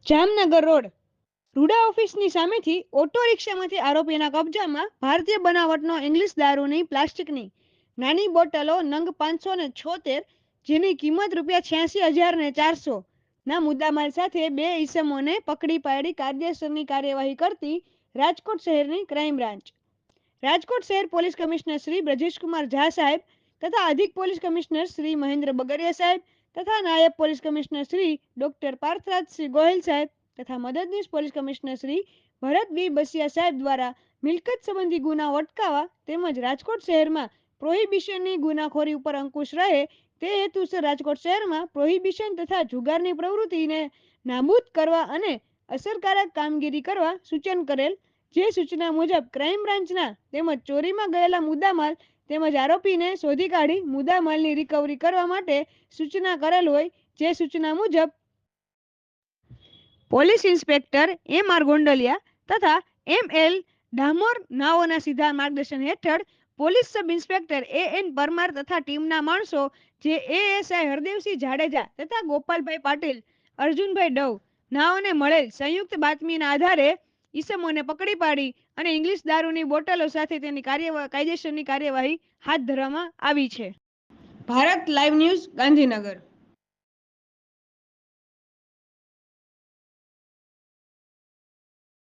Jamnagar road રૂડા ઓફિસની સામેથી auto રિક્ષામાંથી આરોપીના કબજામાં ભારતીય બનાવટનો ઇંગ્લિશ દારૂની પ્લાસ્ટિકની નાની બોટલો નંગ 576, જેની કિંમત ₹86,400 ના મુદ્દામાલ સાથે બે ઈસમોને પકડી પાડી કાયદેસરની કાર્યવાહી કરતી રાજકોટ શહેરની ક્રાઇમ બ્રાન્ચ, રાજકોટ શહેર પોલીસ કમિશનર શ્રી બ્રજેશકુમાર ઝા સાહેબ તથા અધિક પોલીસ કમિશનર શ્રી મહેન્દ્ર બગડિયા સાહેબ તથા નાયબ police commissioner Shri doctor Parthraj Singh Gohil સાહેબ તથા મદદનીશ police commissioner Shri Bharat V Basiya સાહેબ દ્વારા મિલકત સંબંધી ગુનાઓ અટકાવવા તેમજ રાજકોટ શહેરમાં પ્રોહિબિશનની ગુનાખોરી ઉપર અંકુશ રહે તે હેતુસર રાજકોટ શહેરમાં પ્રોહિબિશન તથા જુગારની પ્રવૃત્તિને નાબૂદ કરવા અને અસરકારક કામગીરી કરવા સૂચન કરેલ, જે સૂચના મુજબ ક્રાઇમ બ્રાન્ચના તેમજ ચોરીમાં ગયેલા મુદ્દામાલ તેમજ આરોપીને શોધી કાઢી મુદ્દામાલની રિકવરી કરવા માટે સૂચના કરેલ હોય, જે સૂચના મુજબ પોલીસ ઇન્સ્પેક્ટર M.R. ગોંડલિયા તથા M.L. ડામોર નાઓના સીધા માર્ગદર્શન હેઠળ police sub inspector A.N. Parmar તથા ટીમના માણસો જે ASI હરદેવસિંહ જાડેજા તથા ગોપાલભાઈ પાટીલ, અર્જુનભાઈ ડવ નાઓને મળેલ સંયુક્ત બાતમીના આધારે ઈસમોને પકડી પાડી અને ઇંગ્લિશ દારૂની બોટલો સાથે તેની કાયદેસરની કાર્યવાહી હાથ ધરવામાં આવી છે. Bharat live news, Gandhinagar.